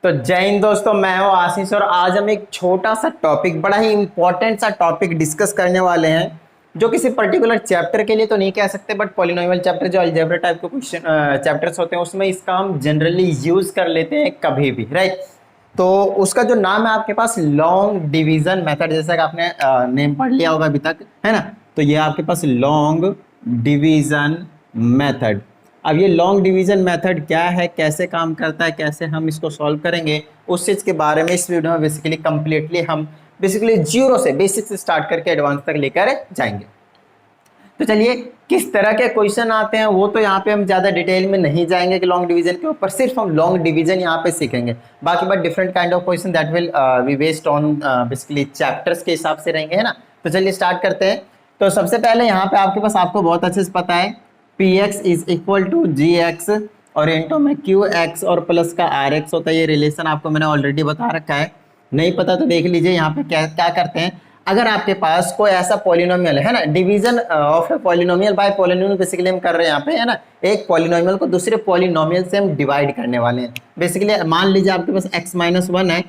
तो जय हिंद दोस्तों, मैं हूं आशीष और आज हम एक छोटा सा टॉपिक, बड़ा ही इंपॉर्टेंट सा टॉपिक डिस्कस करने वाले हैं जो किसी पर्टिकुलर चैप्टर के लिए तो नहीं कह सकते, बट पॉलिनोमियल चैप्टर जो अलजेब्रा टाइप के क्वेश्चन चैप्टर्स होते हैं उसमें इसका हम जनरली यूज कर लेते हैं कभी भी, राइट। तो उसका जो नाम है आपके पास लॉन्ग डिवीजन मेथड, जैसा कि आपने नेम पढ़ लिया होगा अभी तक, है ना। तो ये आपके पास लॉन्ग डिवीजन मेथड। अब ये लॉन्ग डिवीजन मेथड क्या है, कैसे काम करता है, कैसे हम इसको सॉल्व करेंगे, उस चीज के बारे में इस वीडियो में बेसिकली कंप्लीटली हम बेसिकली जीरो से, बेसिक से स्टार्ट करके एडवांस तक लेकर जाएंगे। तो चलिए, किस तरह के क्वेश्चन आते हैं वो तो यहाँ पे हम ज्यादा डिटेल में नहीं जाएंगे कि लॉन्ग डिवीजन के ऊपर, सिर्फ हम लॉन्ग डिवीजन यहाँ पे सीखेंगे। बाकी but different kind of question that will be based on basically chapters के हिसाब से रहेंगे, है ना। तो चलिए स्टार्ट करते हैं। तो सबसे पहले यहाँ पे आपके पास, आपको बहुत अच्छे से पता है px is equal to gx और इंटू में qx और प्लस का rx होता है। ये रिलेशन आपको मैंने ऑलरेडी बता रखा है, नहीं पता तो देख लीजिए। यहाँ पे क्या क्या करते हैं, अगर आपके पास कोई ऐसा पॉलिनोमियल है ना, division of a polynomial bye polynomial basically हम कर रहे हैं यहाँ पे, है ना। एक पॉलिनोमियल को दूसरे पॉलिनोमियल से हम डिवाइड करने वाले हैं। बेसिकली मान लीजिए आपके पास x-1 है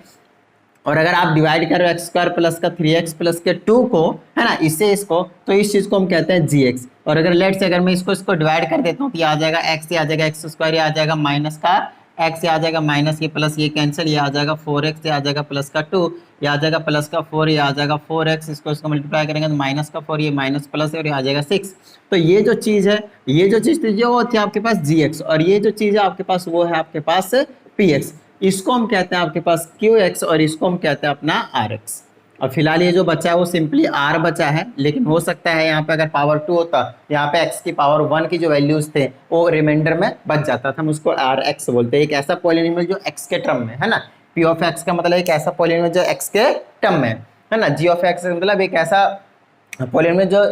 और अगर आप डिवाइड कर रहे हो एक्स स्क्वायर प्लस का 3x प्लस के 2 को, है ना, इससे इसको, तो इस चीज को हम कहते हैं gx। और अगर लेट से अगर मैं इसको डिवाइड कर देता हूँ तो ये आ जाएगा x, ये आ जाएगा एक्स स्क्वायर, ये आ जाएगा माइनस का x, ये आ जाएगा माइनस, ये प्लस, ये कैंसिल, ये आ जाएगा 4x, ये आ जाएगा प्लस का 2, ये आ जाएगा प्लस का 4, ये आ जाएगा 4x, इसको मल्टीप्लाई करेंगे तो माइनस का 4, ये माइनस प्लस है और ये आ जाएगा 6। तो ये जो चीज है, ये जो चीज थी वो थी आपके पास gx, और ये जो चीज है आपके पास वो है आपके पास px। इसको हम कहते हैं आपके पास qx और इसको हम कहते हैं अपना rx। और फिलहाल ये जो बचा है वो सिंपली r बचा है, लेकिन हो सकता है यहाँ पे अगर पावर 2 होता, यहाँ पे x की पावर 1 की जो वैल्यूज थे वो रिमाइंडर में बच जाता था, हम उसको rx बोलते हैं। एक ऐसा पॉलिनोमियल जो x के टर्म में है ना, p ऑफ x का मतलब एक ऐसा पॉलिनोमियल जो x के टर्म में है ना, g ऑफ x का मतलब एक ऐसा पॉलिनोमियल जो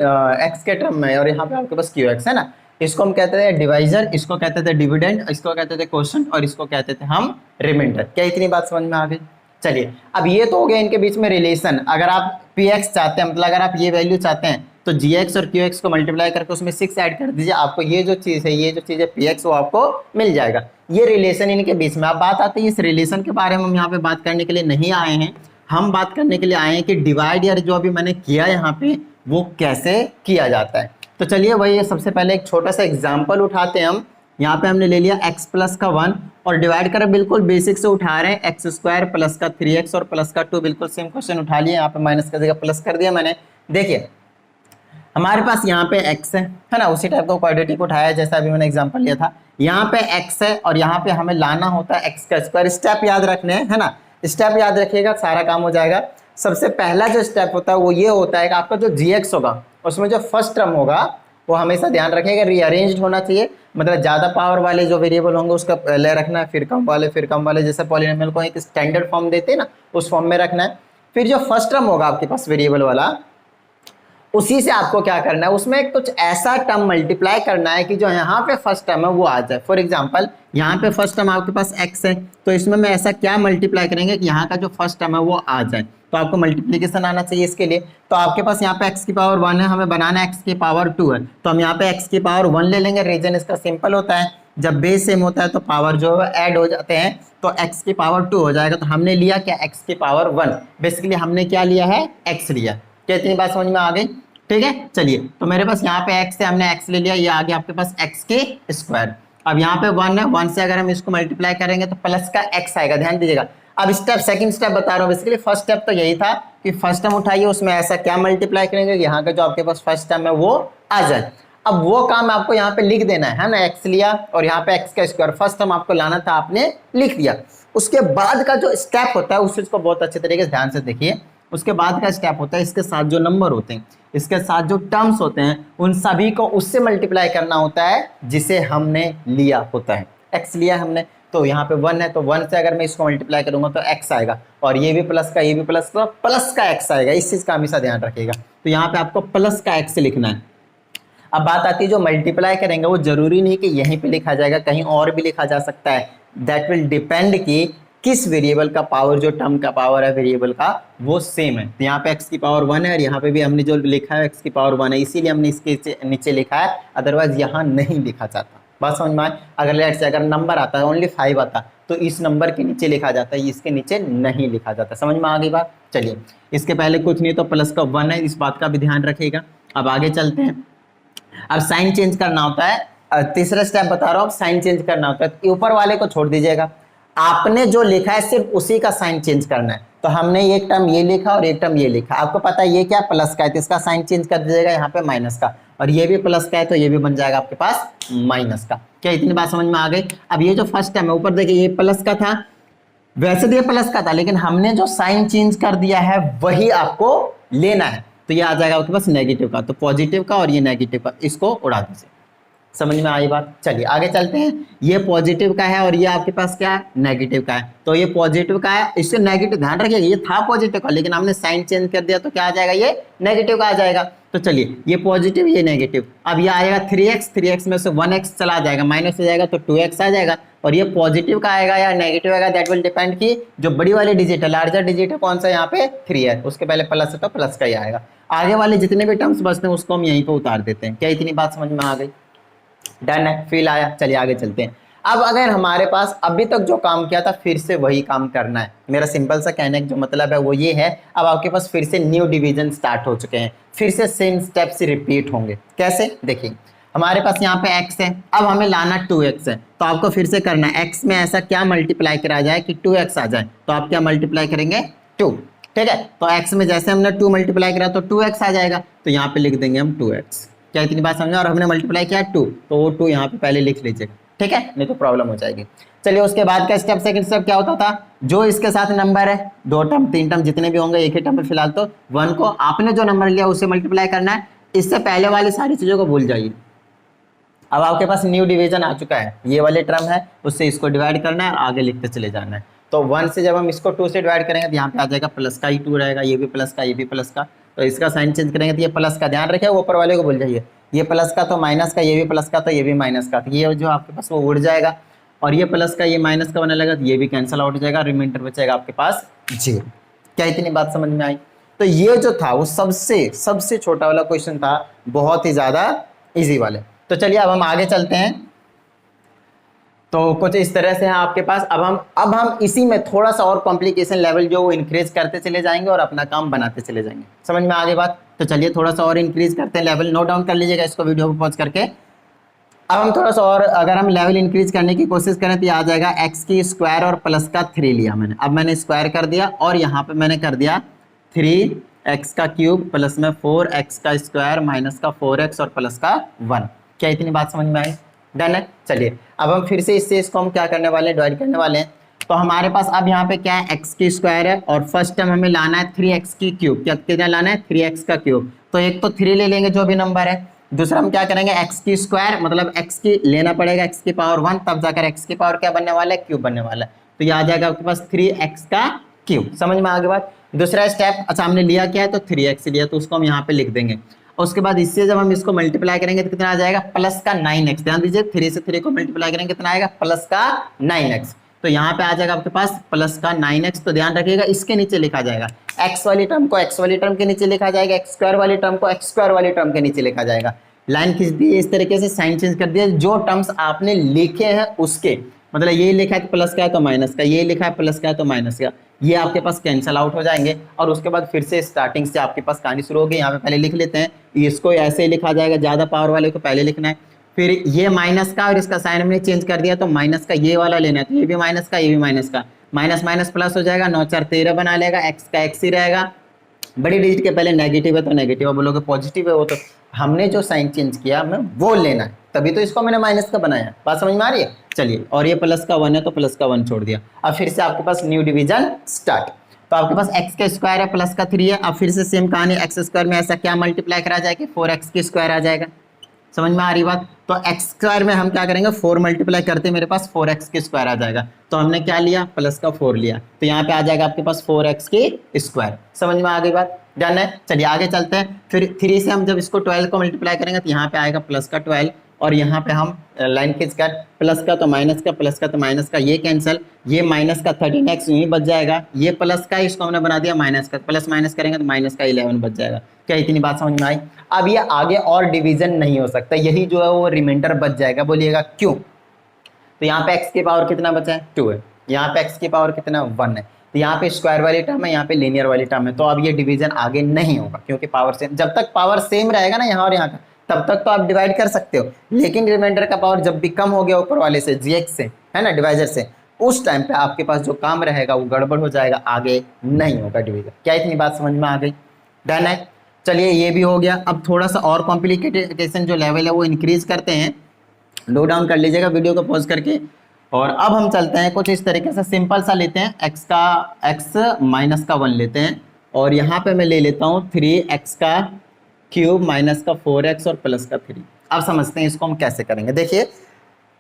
x के टर्म में है, और यहाँ पे आपके पास qx है ना। इसको हम कहते थे डिवाइजर, इसको कहते थे डिविडेंड, इसको कहते थे क्वोशंट और इसको कहते थे हम रिमाइंडर। क्या इतनी बात समझ में आ गई? चलिए, अब ये तो हो गया इनके बीच में रिलेशन। अगर आप px चाहते हैं, मतलब अगर आप ये वैल्यू चाहते हैं तो gx और qx को मल्टीप्लाई करके उसमें 6 ऐड कर दीजिए, आपको ये जो चीज है, ये जो चीज है px, वो आपको मिल जाएगा। ये रिलेशन इनके बीच में। अब बात आती है इस रिलेशन के बारे में, हम यहाँ पे बात करने के लिए नहीं आए हैं, हम बात करने के लिए आए हैं कि डिवाइड या जो अभी मैंने किया यहाँ पे वो कैसे किया जाता है। तो चलिए वही, सबसे पहले एक छोटा सा एग्जाम्पल उठाते हैं हम। यहाँ पे हमने ले लिया x प्लस का 1 और डिवाइड कर बिल्कुल बेसिक से उठा रहे हैं, एक्स स्क्वायर प्लस का 3x और प्लस का 2, बिल्कुल सेम क्वेश्चन उठा लिया। यहाँ पे माइनस का जगह प्लस कर दिया मैंने। देखिए हमारे पास यहाँ पे x है ना, उसी टाइप का क्वाड्रेटिक उठाया जैसा अभी मैंने एग्जाम्पल लिया था। यहाँ पे x है और यहाँ पे हमें लाना होता है x का स्क्वायर। स्टेप याद रखने हैं, है ना, स्टेप याद रखिएगा, सारा काम हो जाएगा। सबसे पहला जो स्टेप होता है वो ये होता है कि आपका जो gx होगा उसमें जो फर्स्ट टर्म होगा वो हमेशा ध्यान रखिएगा रीअरेंज्ड होना चाहिए, मतलब ज्यादा पावर वाले जो वेरिएबल होंगे उसका पहले रखना है, फिर कम वाले जैसे पॉलिनोमियल को एक स्टैंडर्ड फॉर्म देते हैं ना, उस फॉर्म में रखना है। फिर जो फर्स्ट टर्म होगा आपके पास वेरिएबल वाला, उसी से आपको क्या करना है, उसमें कुछ ऐसा टर्म मल्टीप्लाई करना है कि जो यहाँ पे फर्स्ट टर्म है वो आ जाए। फॉर एग्जांपल यहाँ पे फर्स्ट टर्म आपके पास x है, तो इसमें मैं ऐसा क्या मल्टीप्लाई करेंगे कि यहाँ का जो फर्स्ट टर्म है वो आ जाए। तो आपको मल्टीप्लीकेशन आना चाहिए इसके लिए। तो आपके पास यहाँ पे x की पावर 1 है, हमें बनाना x की पावर 2 है, तो हम यहाँ पे x की पावर 1 ले लेंगे। रीजन इसका सिंपल होता है, जब बेस सेम होता है तो पावर जो है ऐड हो जाते हैं, तो x की पावर 2 हो जाएगा। तो हमने लिया क्या, x की पावर 1, बेसिकली हमने क्या लिया है, x लिया। क्या इतनी बात समझ में आ गई? ठीक है, चलिए तो मेरे पास यहाँ पे x है, हमने x ले लिया, ये आ गया आपके पास x के स्क्वायर। अब यहाँ पे 1 है, 1 से अगर हम इसको मल्टीप्लाई करेंगे तो प्लस का x आएगा, ध्यान दीजिएगा। अब स्टेप, सेकंड स्टेप बता रहा हूँ। बेसिकली फर्स्ट स्टेप तो यही था कि फर्स्ट टर्म उठाइए, उसमें ऐसा क्या मल्टीप्लाई करेंगे, यहाँ का जो आपके पास फर्स्ट टर्म है वो आ जाए। अब वो काम आपको यहाँ पे लिख देना है ना, x लिया और यहाँ पे x का स्क्वायर, फर्स्ट टर्म आपको लाना था, आपने लिख दिया। उसके बाद का जो स्टेप होता है उस चीज को बहुत अच्छे तरीके से ध्यान से देखिए। उसके बाद का स्टेप होता है, इसके साथ जो नंबर होते हैं, इसके साथ जो टर्म्स होते हैं, उन सभी को उससे मल्टीप्लाई करना होता है जिसे हमने लिया होता है। x लिया हमने, तो यहाँ पे 1 है, तो 1 से अगर मैं इसको मल्टीप्लाई करूंगा तो x आएगा, और ये भी प्लस का, ये भी प्लस का, प्लस का x आएगा। इस चीज का हमेशा ध्यान रखिएगा। तो यहाँ पे आपको प्लस का x लिखना है। अब बात आती है जो मल्टीप्लाई करेंगे, वो जरूरी नहीं कि यहीं पे लिखा जाएगा, कहीं और भी लिखा जा सकता है। दैट विल डिपेंड कि किस वेरिएबल का पावर, जो टर्म का पावर है वेरिएबल का, वो सेम है। तो यहाँ पे x की पावर 1 है और यहाँ पे भी हमने जो लिखा है x की पावर 1 है, इसीलिए हमने इसके नीचे लिखा है, अदरवाइज यहाँ नहीं लिखा जाता। बात समझ में आए। अगर लेट्स से अगर नंबर आता है ओनली 5 आता तो इस नंबर के नीचे लिखा जाता है, इसके नीचे नहीं लिखा जाता। समझ में आ गई बात। चलिए इसके पहले कुछ नहीं तो प्लस का 1 है, इस बात का भी ध्यान रखिएगा। अब आगे चलते हैं। अब साइन चेंज करना होता है, तीसरा स्टेप बता रहा हूं, साइन चेंज करना होता है तो ऊपर वाले को छोड़ दीजिएगा, आपने जो लिखा है सिर्फ उसी का साइन चेंज करना है। तो हमने एक टर्म ये लिखा और एक टर्म ये लिखा, आपको पता है ये क्या प्लस का है तो इसका साइन चेंज कर दीजिएगा यहाँ पे माइनस का, और ये भी प्लस का है तो ये भी बन जाएगा आपके पास माइनस का। क्या इतनी बात समझ में आ गई। अब ये जो फर्स्ट टर्म है ऊपर देखिए ये प्लस का था, वैसे तो ये प्लस का था लेकिन हमने जो साइन चेंज कर दिया है वही आपको लेना है, तो ये आ जाएगा आपके पास नेगेटिव का, तो पॉजिटिव का और ये नेगेटिव का, इसको उड़ा दीजिए। समझ में आई बात। चलिए आगे चलते हैं। ये पॉजिटिव का है और ये आपके पास क्या है नेगेटिव का है, तो ये पॉजिटिव का है, इससे नेगेटिव ध्यान रखिएगा, ये था पॉजिटिव का लेकिन हमने साइन चेंज कर दिया तो क्या आ जाएगा ये नेगेटिव का आ जाएगा। तो चलिए ये पॉजिटिव ये नेगेटिव, अब ये आएगा 3x, 3x में से 1x चला जाएगा माइनस हो जाएगा तो 2x आ जाएगा, और ये पॉजिटिव का आएगा या नेगेटिव आएगा दैट विल डिपेंड की जो बड़ी वाली डिजिट है लार्जर डिजिट है कौन सा यहाँ पे 3 है, उसके पहले प्लस है तो प्लस का ही आएगा। आगे वाले जितने भी टर्म्स बचते हैं उसको हम यहीं पे उतार देते हैं। क्या इतनी बात समझ में आ गई। डन है, फील आया। चलिए आगे चलते हैं। अब अगर हमारे पास अभी तक जो काम किया था फिर से वही काम करना है, मेरा सिंपल सा कहने का जो मतलब है वो ये है, अब आपके पास फिर से न्यू डिवीजन स्टार्ट हो चुके हैं, फिर से सेम स्टेप्स रिपीट होंगे। कैसे देखिए, हमारे पास यहाँ पे x है, अब हमें लाना 2x है, तो आपको फिर से करना है x में ऐसा क्या मल्टीप्लाई करा जाए कि 2x आ जाए, तो आप क्या मल्टीप्लाई करेंगे 2, ठीक है। तो x में जैसे हमने 2 मल्टीप्लाई करा तो 2x आ जाएगा, तो यहाँ पे लिख देंगे हम 2x। क्या इतनी बात समझा। और हमने मल्टीप्लाई किया 2 तो वो 2 यहाँ पे पहले लिख लीजिए, ठीक है, नहीं तो प्रॉब्लम हो जाएगी। चलिए उसके बाद का स्टेप, सेकंड स्टेप क्या होता था, जो इसके साथ नंबर है 2 टर्म 3 टर्म जितने भी होंगे एक ही टर्म पे फिलहाल तो 1 को आपने जो नंबर लिया उससे मल्टीप्लाई करना है, इससे पहले वाली सारी चीजों को भूल जाइए। अब आपके पास न्यू डिवीजन आ चुका है, ये वाले टर्म है उससे इसको डिवाइड करना है और आगे लिखते चले जाना है। तो 1 से जब हम इसको 2 से डिवाइड करेंगे तो यहाँ पे आ जाएगा प्लस का ही 2 रहेगा, ये भी प्लस का ये भी प्लस का, तो इसका साइन चेंज करेंगे तो ये प्लस का, ध्यान रखें ऊपर वाले को भूल जाइए, ये प्लस का तो माइनस का, ये भी प्लस का तो ये भी माइनस का, तो ये जो आपके पास वो उड़ जाएगा, और ये प्लस का ये माइनस का बनने लगा तो ये भी कैंसिल आउट हो जाएगा, रिमाइंडर बचेगा आपके पास 0। क्या इतनी बात समझ में आई। तो ये जो था वो सबसे छोटा वाला क्वेश्चन था, बहुत ही ज्यादा इजी वाले। तो चलिए अब हम आगे चलते हैं। तो कुछ इस तरह से है आपके पास। अब हम इसी में थोड़ा सा और कॉम्प्लिकेशन लेवल जो वो इंक्रीज करते चले जाएंगे और अपना काम बनाते चले जाएंगे। समझ में आगे बात। तो चलिए थोड़ा सा और इंक्रीज करते हैं लेवल, नोट डाउन कर लीजिएगा इसको वीडियो को पॉज करके। अब हम थोड़ा सा और अगर हम लेवल इंक्रीज करने की कोशिश करें तो ये आ जाएगा x की स्क्वायर और प्लस का 3 लिया मैंने, अब मैंने स्क्वायर कर दिया और यहाँ पे मैंने कर दिया 3x का क्यूब प्लस में 4x का स्क्वायर माइनस का 4x और प्लस का 1। क्या इतनी बात समझ में आई। डन है। चलिए अब हम फिर से इसको हम क्या करने वाले हैं, डिवाइड करने वाले हैं। तो हमारे पास अब यहाँ पे क्या है x की स्क्वायर है और फर्स्ट टाइम हमें लाना है 3x की क्यूब। क्या कितना लाना है 3x का क्यूब, तो एक तो 3 ले लेंगे जो भी नंबर है, दूसरा हम क्या करेंगे x की स्क्वायर मतलब x की लेना पड़ेगा x की पावर 1, तब जाकर x की पावर क्या बनने वाला है क्यूब बनने वाला है, तो ये आ जाएगा आपके पास 3x का क्यूब। समझ में आगे बात। दूसरा स्टेप, अच्छा हमने लिया क्या है तो 3x लिया तो उसको हम यहाँ पे लिख देंगे। उसके बाद इससे जब हम इसको मल्टीप्लाई करेंगे तो कितना आ जाएगा प्लस का 9x। ध्यान दीजिए 3 से 3 को मल्टीप्लाई करेंगे कितना आएगा प्लस का 9x, तो यहाँ पे आ जाएगा आपके पास प्लस का 9x। तो ध्यान रखिएगा इसके नीचे लिखा जाएगा x वाली टर्म को x वाली टर्म के नीचे लिखा जाएगा, x स्क्वायर वाली टर्म को x स्क्वायर वाली टर्म के नीचे लिखा जाएगा। लाइन खींच दी इस तरीके से, साइन चेंज कर दिया, जो टर्म्स आपने लिखे हैं उसके मतलब ये लिखा है प्लस का है तो माइनस का, ये लिखा है प्लस का है तो माइनस का, ये आपके पास कैंसिल आउट हो जाएंगे। और उसके बाद फिर से स्टार्टिंग से आपके पास कहानी शुरू होगी। यहाँ पे पहले लिख लेते हैं, इसको ऐसे ही लिखा जाएगा, ज्यादा पावर वाले को पहले लिखना है, फिर ये माइनस का और इसका साइन हमने चेंज कर दिया तो माइनस का ये वाला लेना है, तो ये भी माइनस का ये भी माइनस का, माइनस माइनस प्लस हो जाएगा, 9 4 13 बना लेगा, एक्स का एक्स ही रहेगा, बड़ी डिजिट के पहले नेगेटिव है तो नेगेटिव, बोलोगे पॉजिटिव है वो तो हमने जो साइन चेंज किया हमें वो लेना है, तभी तो इसको मैंने माइनस का बनाया। बात समझ में आ रही है। चलिए और ये प्लस का 1 है तो प्लस का 1 छोड़ दिया। अब फिर से आपके पास न्यू डिवीजन स्टार्ट। तो आपके पास x का स्क्वायर है प्लस का 3 है, अब फिर से सेम कहानी, एक्स स्क्वायर में ऐसा क्या मल्टीप्लाई करा जाए कि 4x की स्क्वायर आ जाएगा। समझ में आ रही बात। तो x स्क्वायर में हम क्या करेंगे 4 मल्टीप्लाई करते मेरे पास 4x की स्क्वायर आ जाएगा, तो हमने क्या लिया प्लस का 4 लिया, तो यहाँ पे आ जाएगा आपके पास 4x की स्क्वायर। समझ में आ गई बात। डन है। चलिए आगे चलते हैं। फिर 3 से हम जब इसको 12 को मल्टीप्लाई करेंगे तो यहाँ पे आएगा प्लस का 12, और यहाँ पे हम लाइन खींचकर प्लस का तो माइनस का, प्लस का तो माइनस का, ये कैंसिल, ये माइनस का 13x यूं ही बच जाएगा, ये प्लस का इसको हमने बना दिया माइनस का, प्लस माइनस करेंगे तो माइनस का 11 बच जाएगा। क्या इतनी बात समझ में आई? अब ये आगे और डिवीजन नहीं हो सकता, यही जो है वो रिमाइंडर बच जाएगा। बोलिएगा क्यों? तो यहाँ पे x की पावर कितना बचा है? 2 है। यहाँ पे x की पावर कितना? 1 है। तो यहाँ पे स्क्वायर वाली टर्म है, यहाँ पे लीनियर वाली टर्म है, तो अब ये डिवीजन आगे नहीं होगा क्योंकि पावर सेम। जब तक पावर सेम रहेगा ना यहाँ और यहाँ का, तब तक तो आप डिवाइड कर सकते हो, लेकिन रिमाइंडर का पावर जब भी कम हो गया ऊपर वाले से, gx से, है ना, डिवाइजर से, उस टाइम पे आपके पास जो काम रहेगा वो गड़बड़ हो जाएगा, आगे नहीं होगा डिवीजन। क्या इतनी बात समझ में आ गई? डन है। चलिए ये भी हो गया। अब थोड़ा सा और कॉम्प्लिकेटेशन जो लेवल है वो इंक्रीज करते हैं। लो डाउन कर लीजिएगा वीडियो को पॉज करके। और अब हम चलते हैं कुछ इस तरीके से, सिंपल सा लेते हैं, x माइनस का 1 लेते हैं, और यहाँ पे मैं ले लेता हूँ 3x का क्यूब माइनस का 4x और प्लस का 3। अब समझते हैं इसको हम कैसे करेंगे। देखिए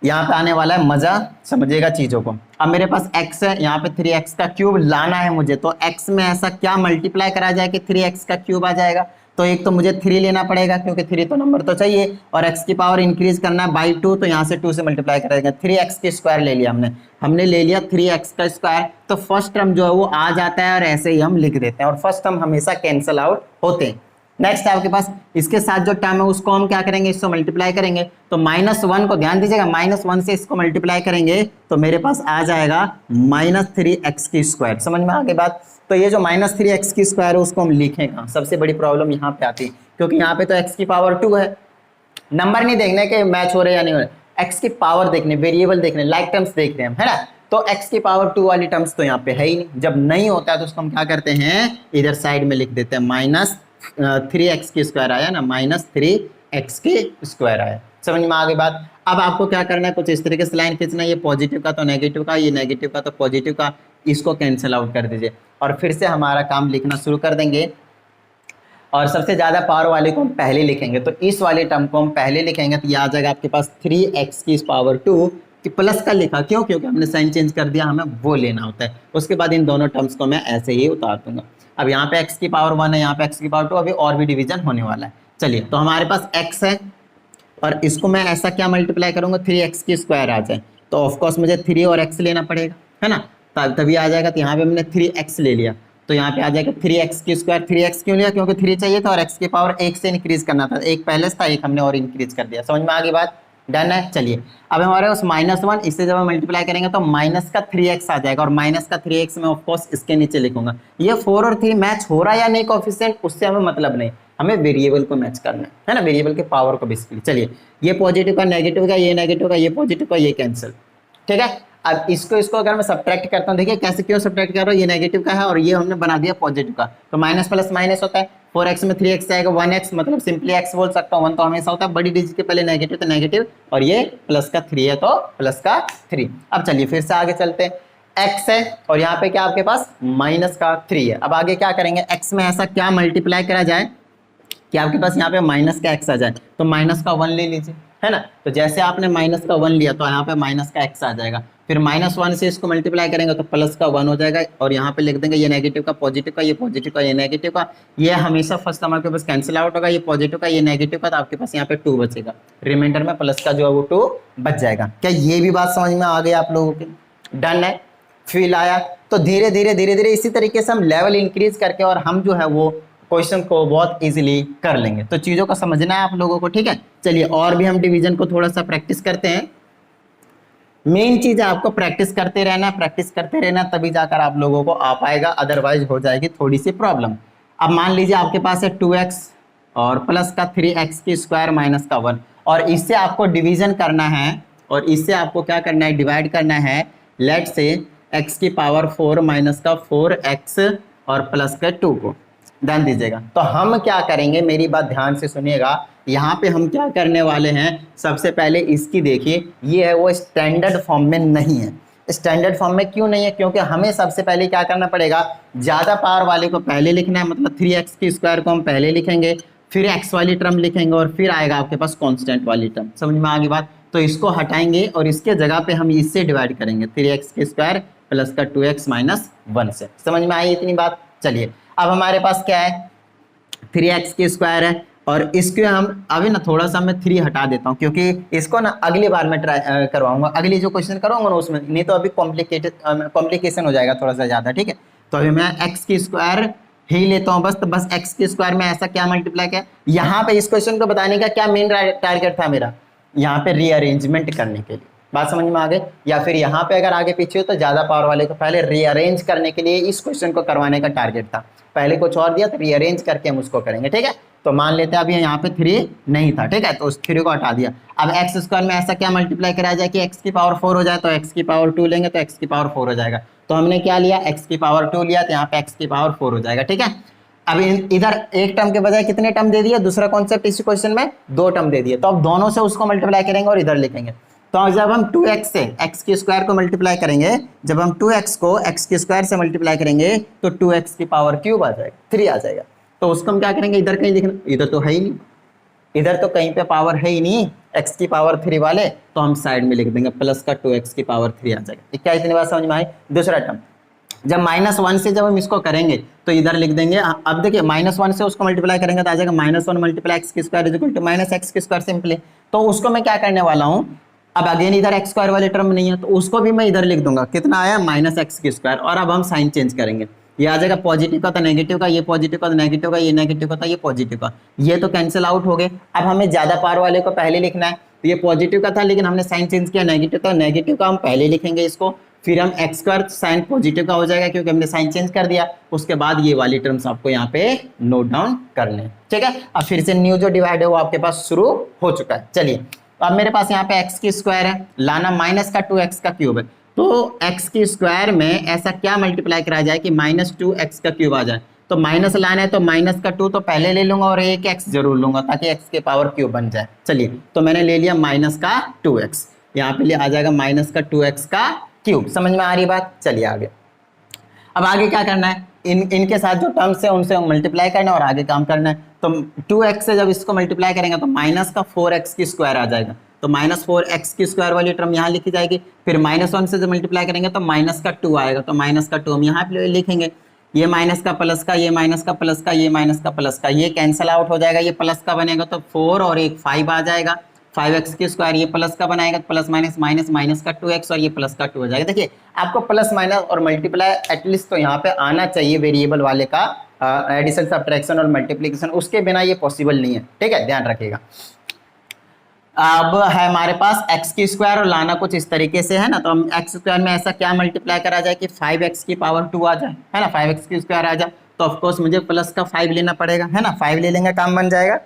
यहाँ पे आने वाला है मजा, समझिएगा चीजों को। अब मेरे पास x है, यहाँ पे 3x का क्यूब लाना है मुझे, तो x में ऐसा क्या मल्टीप्लाई करा जाए कि 3x का क्यूब आ जाएगा? तो एक तो मुझे 3 लेना पड़ेगा क्योंकि 3 तो नंबर तो चाहिए, और x की पावर इंक्रीज करना है बाई 2, तो यहाँ से 2 से मल्टीप्लाई करेंगे। 3x के स्क्वायर ले लिया हमने ले लिया 3x का स्क्वायर। तो फर्स्ट टर्म जो है वो आ जाता है और ऐसे ही हम लिख देते हैं, और फर्स्ट टर्म हमेशा कैंसिल आउट होते हैं। नेक्स्ट आपके पास इसके साथ जो टर्म है उसको हम क्या करेंगे? इसको मल्टीप्लाई करेंगे। तो -1 को ध्यान दीजिएगा, -1 से इसको मल्टीप्लाई करेंगे तो मेरे पास आ जाएगा -3x की स्क्वायर। समझ में आ गई बात? तो ये जो -3x की स्क्वायर है उसको हम लिखेंगे। सबसे बड़ी प्रॉब्लम यहाँ पे आती है क्योंकि यहाँ पे तो x की पावर 2 है। नंबर नहीं देखने के मैच हो रहे या नहीं हो रहे, एक्स की पावर देखने, वेरिएबल देखने, लाइक टर्म्स देख रहे हैं, है ना। तो x की पावर 2 वाली टर्म्स तो यहाँ पे है ही नहीं। जब नहीं होता है तो उसको हम क्या करते हैं? इधर साइड में लिख देते हैं, -3x की स्क्वायर आया ना, -3x की स्क्वायर आया। समझ में आ गई बात? अब आपको क्या करना है? कुछ इस तरीके से लाइन खींचना है, ये पॉजिटिव का तो नेगेटिव का, ये नेगेटिव का तो पॉजिटिव का, इसको कैंसिल आउट कर दीजिए और फिर से हमारा काम लिखना शुरू कर देंगे। और सबसे ज्यादा पावर वाले को हम पहले लिखेंगे, तो इस वाले टर्म को हम पहले लिखेंगे, तो ये आ जाएगा आपके पास 3x की पावर 2 कि प्लस का लिखा, क्यों? क्योंकि हमने साइन चेंज कर दिया, हमें वो लेना होता है। उसके बाद इन दोनों टर्म्स को मैं ऐसे ही उतार दूंगा। अब यहाँ पे x की पावर 1 है, यहाँ पे x की पावर 2, अभी और भी डिवीजन होने वाला है। चलिए, तो हमारे पास x है और इसको मैं ऐसा क्या मल्टीप्लाई करूंगा? 3x की स्क्वायर आ जाए, तो ऑफकोर्स मुझे 3 और x लेना पड़ेगा, है ना, तभी आ जाएगा। तो यहाँ पे मैंने 3x ले लिया, तो यहाँ पे आ जाएगा 3x की स्क्वायर। 3x क्यों लिया? क्योंकि 3 चाहिए था और x की पावर 1 से इंक्रीज करना था, एक पहले था, एक हमने और इंक्रीज कर दिया। समझ में आ गई बात? डन है। चलिए, अब हमारे पास -1, इससे जब हम मल्टीप्लाई करेंगे तो माइनस का 3x आ जाएगा, और माइनस का 3x में ऑफकोर्स इसके नीचे लिखूंगा। ये 4 और 3 मैच हो रहा है या नहीं कोएफिशिएंट, उससे हमें मतलब नहीं, हमें वेरिएबल को मैच करना है ना, वेरिएबल के पावर को बेसिकली। चलिए, ये पॉजिटिव का नेगेटिव का, ये नेगेटिव का, ये पॉजिटिव का, ये कैंसिल, ठीक है। अब इसको अगर मैं सब्ट्रैक्ट करता हूँ, देखिए कैसे, क्यों सब्ट्रैक्ट कर रहा हूँ? ये नेगेटिव का है और ये हमने बना दिया पॉजिटिव का, तो माइनस प्लस माइनस होता है। 4x में 3x आएगा, 1x मतलब सिंपली x बोल सकता हूँ, 1 तो हमेशा होता है, बड़ी डिजिट के पहले नेगेटिव तो नेगेटिव, और ये प्लस का 3 है तो प्लस का 3। अब चलिए फिर से आगे चलते हैं, x है और यहाँ पे क्या आपके पास माइनस का 3 है। अब आगे क्या करेंगे? x में ऐसा क्या मल्टीप्लाई करा जाए कि आपके पास यहाँ पे माइनस का x आ जाए, तो माइनस का 1 ले लीजिए, है ना। तो जैसे आपने माइनस का 1 लिया तो यहाँ पे माइनस का x आ जाएगा, फिर -1 से इसको मल्टीप्लाई करेंगे तो प्लस का 1 हो जाएगा, और यहाँ पे लिख देंगे ये नेगेटिव का पॉजिटिव का, ये पॉजिटिव का, ये नेगेटिव का, ये हमेशा फर्स्ट टर्म आपके पास कैंसिल आउट होगा, ये पॉजिटिव का, ये नेगेटिव का, तो आपके पास यहाँ पे 2 बचेगा, रिमाइंडर में प्लस का जो है वो 2 बच जाएगा। क्या ये भी बात समझ में आ गई आप लोगों की? डन है, फील आया? तो धीरे धीरे इसी तरीके से हम लेवल इंक्रीज करके और हम जो है वो क्वेश्चन को बहुत इजीली कर लेंगे। तो चीजों को समझना है आप लोगों को, ठीक है। चलिए, और भी हम डिवीजन को थोड़ा सा प्रैक्टिस करते हैं। मेन चीज है आपको प्रैक्टिस करते रहना, तभी जाकर आप लोगों को आ पाएगा, अदरवाइज हो जाएगी थोड़ी सी प्रॉब्लम। अब मान लीजिए आपके पास है 2x और प्लस का 3x की स्क्वायर माइनस का 1, और इससे आपको डिवीजन करना है, और इससे आपको क्या करना है? डिवाइड करना है। लेट से x की पावर 4 माइनस का 4x और प्लस का 2 को ध्यान दीजिएगा। तो हम क्या करेंगे, मेरी बात ध्यान से सुनिएगा, यहाँ पे हम क्या करने वाले हैं? सबसे पहले इसकी देखिए, ये है वो स्टैंडर्ड फॉर्म में नहीं है। स्टैंडर्ड फॉर्म में क्यों नहीं है? क्योंकि हमें सबसे पहले क्या करना पड़ेगा? ज्यादा पावर वाले को पहले लिखना है, मतलब 3x की स्क्वायर को हम पहले लिखेंगे, फिर x वाली टर्म लिखेंगे, और फिर आएगा आपके पास कांस्टेंट वाली टर्म। समझ में आ गई बात? तो इसको हटाएंगे और इसके जगह पे हम इससे डिवाइड करेंगे, 3x की स्क्वायर प्लस का 2x माइनस 1 से। समझ में आई इतनी बात? चलिए, अब हमारे पास क्या है? 3x की स्क्वायर है और इसके हम अभी ना थोड़ा सा मैं 3 हटा देता हूँ, क्योंकि इसको ना अगली बार मैं ट्राई करवाऊंगा, अगली जो क्वेश्चन करवाऊंगा ना उसमें, नहीं तो अभी कॉम्प्लिकेशन हो जाएगा थोड़ा सा ज़्यादा, ठीक है। तो अभी मैं एक्स की स्क्वायर ही लेता हूँ बस, तो बस एक्स की स्क्वायर में ऐसा क्या मल्टीप्लाई किया यहाँ पे, इस क्वेश्चन को बताने का क्या मेन टारगेट था मेरा, यहाँ पे रीअरेंजमेंट करने के लिए। बात समझ में आ गई? या फिर यहाँ पे अगर आगे पीछे हो तो ज्यादा पावर वाले को पहले रीअरेंज करने के लिए इस क्वेश्चन को करवाने का टारगेट था, पहले कुछ और दिया तो रीअरेंज करके हम उसको करेंगे, ठीक है। तो मान लेते हैं अभी यहाँ पे 3 नहीं था, ठीक है, तो उस 3 को हटा दिया। अब एक्स स्क्वायर में ऐसा क्या मल्टीप्लाई करा जाए कि एक्स की पावर 4 हो जाए, तो एक्स की पावर 2 लेंगे तो एक्स की पावर 4 हो जाएगा। तो हमने क्या लिया, एक्स की पावर 2 लिया, तो यहाँ पे एक्स की पावर 4 हो जाएगा, ठीक है। अब इधर एक टर्म के बजाय कितने टर्म दे दिए, दूसरा कॉन्सेप्ट इसी क्वेश्चन में 2 टर्म दे दिए, तो अब दोनों से उसको मल्टीप्लाई करेंगे और इधर लिखेंगे। तो जब हम 2x से x की स्क्वायर को मल्टीप्लाई करेंगे, जब हम 2x को x की स्क्वायर से मल्टीप्लाई करेंगे तो 2x की पावर क्यूब आ जाएगा, 3 आ जाएगा। तो उसको हम क्या करेंगे, इधर कहीं लिखना, इधर तो है ही नहीं, इधर तो कहीं पे पावर है ही नहीं x की पावर 3 वाले, तो हम साइड में लिख देंगे प्लस का 2x की पावर 3 आ जाएगा। क्या इतनी बात समझ में आई? दूसरा टर्म, जब -1 से जब हम इसको करेंगे तो इधर लिख देंगे, अब देखिए -1 से उसको मल्टीप्लाई करेंगे तो आ जाएगा -1 मल्टीप्लाई एक्स की square is equal to minus X की स्क्वायर सिंपली। तो उसको मैं क्या करने वाला हूँ, अब अगेन इधर एक्स स्क्वायर वाले टर्म नहीं है तो उसको भी मैं इधर लिख दूंगा, कितना आया माइनस एक्स की स्क्वायर, और अब हम साइन चेंज करेंगे, ये आ जाएगा पॉजिटिव का तो नेगेटिव का, ये पॉजिटिव का तो नेगेटिव का, ये नेगेटिव का था ये पॉजिटिव का, ये तो कैंसिल आउट हो गए। अब हमें ज्यादा पावर वाले को पहले लिखना है, तो ये पॉजिटिव का था लेकिन हमने साइन चेंज किया नेगेटिव था, नेगेटिव का हम पहले लिखेंगे इसको, फिर हम एक्स स्क्वायर साइन पॉजिटिव का हो जाएगा क्योंकि हमने साइन चेंज कर दिया, उसके बाद ये वाली टर्म्स आपको यहाँ पे नोट डाउन करने हैं, ठीक है। अब फिर से न्यू जो डिवाइड है वो आपके पास शुरू हो चुका है। चलिए, तो अब मेरे पास यहाँ पे एक्स की स्क्वायर है, लाना माइनस का 2x का क्यूब है, तो x की स्क्वायर में ऐसा क्या मल्टीप्लाई करा जाए कि -2x का क्यूब आ जाए, तो माइनस लाना है तो माइनस का 2 तो पहले ले लूंगा और एक x जरूर लूंगा ताकि x के पावर क्यूब बन जाए। चलिए, तो मैंने ले लिया माइनस का 2x, यहाँ पे आ जाएगा माइनस का 2x का क्यूब। समझ में आ रही बात? चलिए आगे, अब आगे क्या करना है, इनके साथ जो टर्म्स है उनसे मल्टीप्लाई करना है और आगे काम करना है। तो 2x से जब इसको मल्टीप्लाई करेंगे तो माइनस का 4x की स्क्वायर आ जाएगा, तो -4x की स्क्वायर वाली टर्म यहाँ लिखी जाएगी, फिर -1 से जब मल्टीप्लाई करेंगे तो माइनस का 2 आएगा, तो माइनस का 2 हम यहाँ पे लिखेंगे, ये माइनस का प्लस का, ये माइनस का प्लस का, ये माइनस का प्लस का, ये कैंसिल आउट हो जाएगा, ये प्लस का बनेगा तो 4 और एक 5 आ जाएगा, 5x की स्क्वायर, ये प्लस का बनाएगा प्लस माइनस माइनस माइनस का 2x और ये प्लस का 2 हो जाएगा। देखिए आपको प्लस माइनस और मल्टीप्लाई एटलीस्ट तो यहाँ पे आना चाहिए वेरिएबल वाले का, एडिशन सब्ट्रैक्शन और मल्टीप्लिकेशन, उसके बिना ये पॉसिबल नहीं है, ठीक है, ध्यान रखिएगा। अब है हमारे पास x की स्क्वायर और लाना कुछ इस तरीके से है ना, तो हम x स्क्वायर में ऐसा क्या मल्टीप्लाई करा जाए कि 5x की पावर 2 आ जाए, है ना, 5x की स्क्वायर आ जाए, तो ऑफकोर्स मुझे प्लस का 5 लेना पड़ेगा, है ना, 5 ले लेंगे काम बन जाएगा।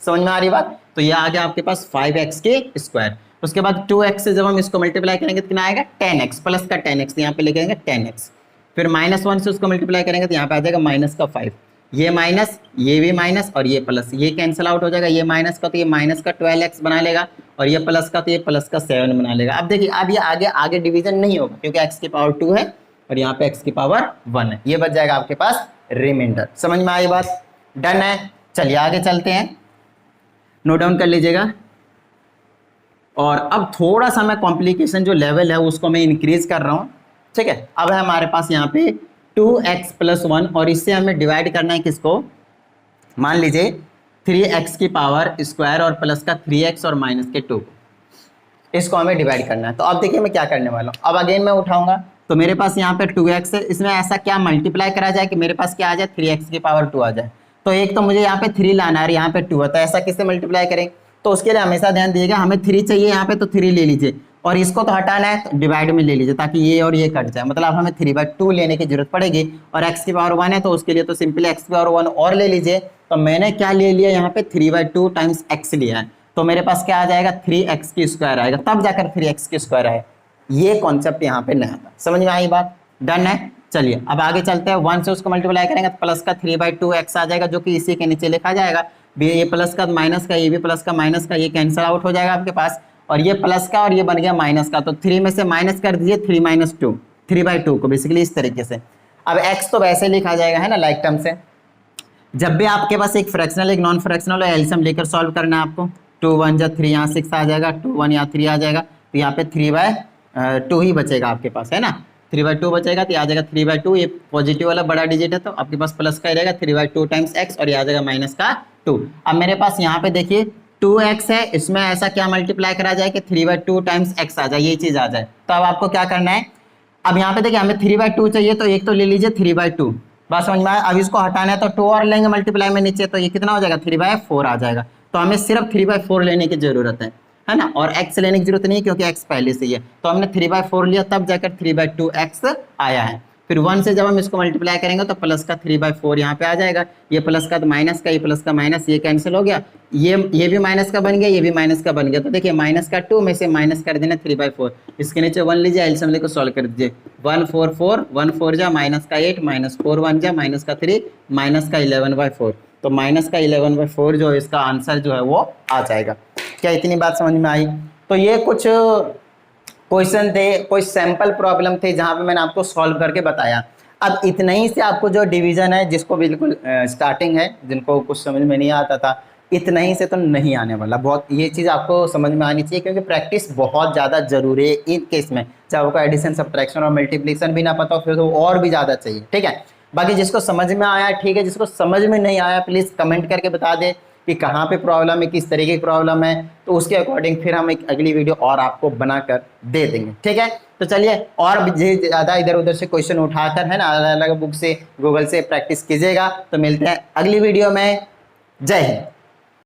समझ में आ रही बात? तो ये आ गया आपके पास 5x की स्क्वायर, उसके बाद 2x से जब हम इसको मल्टीप्लाई करेंगे तो कितना आएगा 10x, प्लस का 10x, यहाँ पे लिखेंगे 10x, फिर -1 से उसको मल्टीप्लाई करेंगे तो यहाँ पे आ जाएगा माइनस का 5, ये माइनस, ये भी माइनस और ये प्लस, ये कैंसिल आउट हो जाएगा, ये माइनस का तो ये माइनस का 12x बना लेगा और ये प्लस का तो ये प्लस का 7 बना लेगा। अब देखिए अब ये आगे आगे डिवीजन नहीं होगा क्योंकि x की पावर 2 है और यहाँ पे x की पावर 1 है, ये बच जाएगा आपके पास रिमाइंडर। समझ में आई बात? डन है। चलिए आगे चलते हैं, नोट डाउन कर लीजिएगा। और अब थोड़ा सा मैं कॉम्प्लिकेशन जो लेवल है उसको मैं इंक्रीज कर रहा हूँ, ठीक है। अब है हमारे पास यहाँ पे 2x + 1 और इससे हमें डिवाइड करना है किसको, मान लीजिए 3x की पावर स्क्वायर और प्लस का 3x और माइनस के 2, इसको हमें डिवाइड करना है। तो अब देखिए मैं क्या करने वाला हूँ, अब अगेन मैं उठाऊंगा तो मेरे पास यहाँ पे 2x है, इसमें ऐसा क्या मल्टीप्लाई करा जाए कि मेरे पास क्या आ जाए 3x की पावर 2 आ जाए। तो एक तो मुझे यहाँ पे 3 लाना है और यहाँ पे 2 है, तो ऐसा किससे मल्टीप्लाई करें, तो उसके लिए हमेशा ध्यान दीजिएगा, हमें 3 चाहिए यहाँ पे तो 3 ले लीजिए और इसको तो हटाना है तो डिवाइड में ले लीजिए ताकि ये और ये कट जाए, मतलब हमें 3/2 लेने की जरूरत पड़ेगी और x की पावर 1 है तो उसके लिए तो सिंपली x की पावर 1 और ले लीजिए। तो मैंने क्या ले लिया यहाँ पे 3/2 टाइम्स x लिया है, तो मेरे पास क्या आ जाएगा 3x की स्क्वायर आएगा, तब जाकर 3x की स्क्वायर आए। ये कॉन्सेप्ट यहाँ पे नया था, समझ में आई बात? डन है। चलिए अब आगे चलते हैं, 1 से उसको मल्टीप्लाई करेंगे तो प्लस का 3/2x आ जाएगा जो कि इसी के नीचे लिखा जाएगा, ये प्लस का माइनस का, ये भी प्लस का माइनस का, ये कैंसिल आउट हो जाएगा आपके पास और ये प्लस का और ये बन गया माइनस का, तो 3 में से माइनस कर दीजिए 3 - 2, 3/2 को बेसिकली इस तरीके से। अब x तो वैसे लिखा जाएगा है ना लाइक टर्म से, जब भी आपके पास एक फ्रैक्शनल एक नॉन फ्रैक्शनल एलसीएम लेकर सॉल्व करना है आपको, 2 1 जा 3 यहाँ 6 आ जाएगा, 2 1 यहाँ 3 आ जाएगा, तो यहाँ पे 3/2 ही बचेगा आपके पास, है ना, 3/2 बचेगा तो आ जाएगा 3/2, ये पॉजिटिव वाला बड़ा डिजिट है तो आपके पास प्लस का ही रहेगा 3/2 टाइम्स x और ये आ जाएगा माइनस का 2। अब मेरे पास यहाँ पे देखिए 2x है, इसमें ऐसा क्या मल्टीप्लाई करा जाए कि 3/2 टाइम्स x आ जाए, ये चीज आ जाए। तो अब आपको क्या करना है, अब यहाँ पे देखिए हमें 3/2 चाहिए, तो एक तो ले लीजिए 3/2, बात समझ में आया। अब इसको हटाना है तो 2 और लेंगे मल्टीप्लाई में नीचे, तो ये कितना हो जाएगा 3/4 आ जाएगा। तो हमें सिर्फ 3/4 लेने की जरूरत है ना, और x लेने की जरूरत नहीं है क्योंकि x पहले से ही है। तो हमने 3/4 लिया, तब जाकर 3/2x आया है। फिर 1 से जब हम इसको मल्टीप्लाई करेंगे तो प्लस का 3/4 यहाँ पे आ जाएगा, ये प्लस का तो माइनस का, ये प्लस का माइनस, ये कैंसिल हो गया, ये भी माइनस का बन गया, ये भी माइनस का बन गया। तो देखिए माइनस का 2 में से माइनस कर देना 3/4, इसके नीचे 1 लीजिए, एलसीएम लेकर सॉल्व कर दीजिए। 1 4 4, 1 4 जा माइनस का 8, माइनस 4 1 जा माइनस का 3, माइनस का 11/4। तो माइनस का 11/4 जो इसका आंसर जो है वो आ जाएगा। क्या इतनी बात समझ में आई? तो ये कुछ क्वेश्चन थे, कोई सैंपल प्रॉब्लम थे जहां पे मैंने आपको सॉल्व करके बताया। अब इतना ही से आपको जो डिवीजन है, जिसको बिल्कुल स्टार्टिंग है, जिनको कुछ समझ में नहीं आता था, इतना ही से तो नहीं आने वाला। बहुत ये चीज़ आपको समझ में आनी चाहिए क्योंकि प्रैक्टिस बहुत ज़्यादा जरूरी है इन केस में, चाहे आपको एडिशन सब्ट्रैक्शन और मल्टीप्लिकेशन भी ना पता हो फिर तो और भी ज़्यादा चाहिए, ठीक है। बाकी जिसको समझ में आया ठीक है, जिसको समझ में नहीं आया प्लीज़ कमेंट करके बता दे कि कहाँ पे प्रॉब्लम है, किस तरीके की प्रॉब्लम है, तो उसके अकॉर्डिंग फिर हम एक अगली वीडियो और आपको बनाकर दे देंगे, ठीक है। तो चलिए, और भी ज़्यादा इधर उधर से क्वेश्चन उठाकर है ना, अलग अलग बुक से, गूगल से प्रैक्टिस कीजिएगा। तो मिलते हैं अगली वीडियो में। जय हिंद।